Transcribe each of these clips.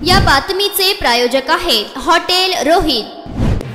या बातमीचे प्रायोजक आहेत हॉटेल रोहित।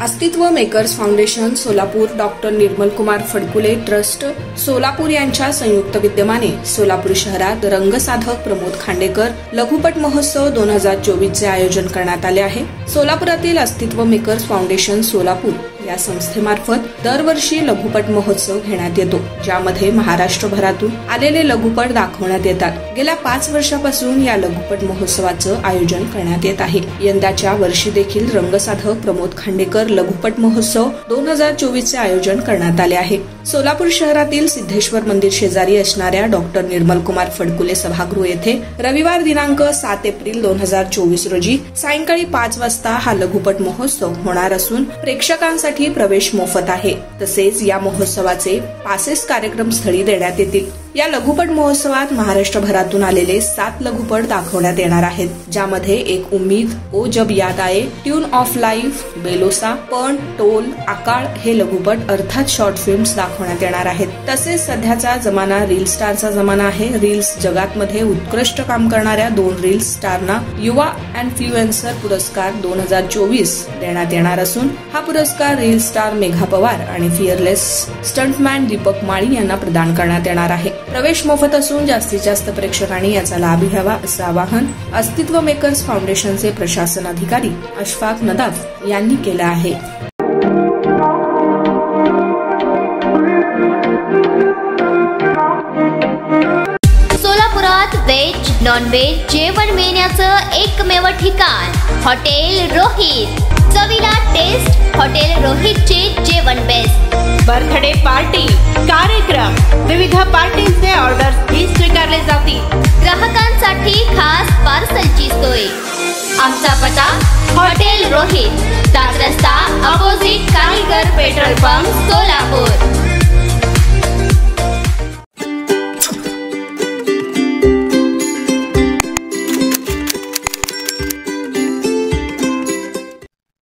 अस्तित्व makers foundation Solapur, doctor Nirmal Kumar Phadkule trust Solapur यांच्या संयुक्त विद्यमाने सोलापूर शहरात रंगसाधक प्रमोद खांडेकर लघुपट महोत्सव 2024 चे आयोजन करण्यात आले आहे। सोलापुरातील अस्तित्व मेकर्स फाउंडेशन सोलापूर या संस्थेमार्फत दरवर्षी लघुपट महोत्सव घेण्यात येतो, ज्यामध्ये महाराष्ट्रभरातून आलेले लघुपट दाखवण्यात येतात। गेल्या 5 वर्षापासून या लघुपट महोत्सवाचं आयोजन करण्यात येत आहे। यंदाच्या वर्षी देखील रंगसाधक प्रमोद खांडेकर लघुपट महोत्सव 2024 चे आयोजन करण्यात आले आहे। सोलापूर शहरातील सिद्धेश्वर मंदिर शेजारी असणाऱ्या डॉक्टर निर्मल कुमार फडकुले सभागृह येथे रविवार दिनांक 7 एप्रिल 2024 रोजी सायंकाळी 5 वाजता हा लघुपट महोत्सव होणार असून प्रेक्षकांसाठी प्रवेश मोफत आहे। तसेच या महोत्सवाचे पासेस कार्यक्रमस्थळी देण्यात येतील। या लघुपट महोत्सवात महाराष्ट्रभरातून आलेले 7 लघुपट दाखवण्यात येणार आहेत, ज्यामध्ये एक उम्मीद, ओ जब याद आए, ट्यून ऑफ लाईफ, बेलोसा, पण, टोल, आकाळ हे लघुपट अर्थात शॉर्ट फिल्म्स दाखवण्यात येणार आहेत। तसेच सध्याचा जमाना रील स्टारचा जमाना आहे। रील्स जगातमध्ये उत्कृष्ट काम करणाऱ्या 2 रील स्टारना युवा इन्फ्लुएन्सर पुरस्कार 2024 देण्यात येणार असून हा पुरस्कार रील स्टार मेघा पवार आणि फिअरलेस स्टंटमॅन दीपक माळी यांना प्रदान करण्यात येणार आहे। प्रवेश मोफत असून जास्तीत जास्त प्रेक्षकांनी याचा लाभ घ्यावा असं आवाहन अस्तित्व मेकर्स फाउंडेशनचे प्रशासन अधिकारी अशफाक नदाफ यांनी केलं आहे। सोलापुरात व्हेज नॉन व्हेज जेवण मिळण्याचं एकमेव ठिकाण हॉटेल रोहित। चवीला टेस्ट, हॉटेल रोहितचे जेवण बेस्ट। बर्थडे पार्टी, कार्यक्रम, विविध पार्टींचे ऑर्डर्स ही स्वीकारले जातील। ग्राहकांसाठी खास पार्सलची सोय। आमचा पत्ता हॉटेल रोहित, 7 रस्ता अपोजिट कारीगर पेट्रोल पंप, सोलापूर।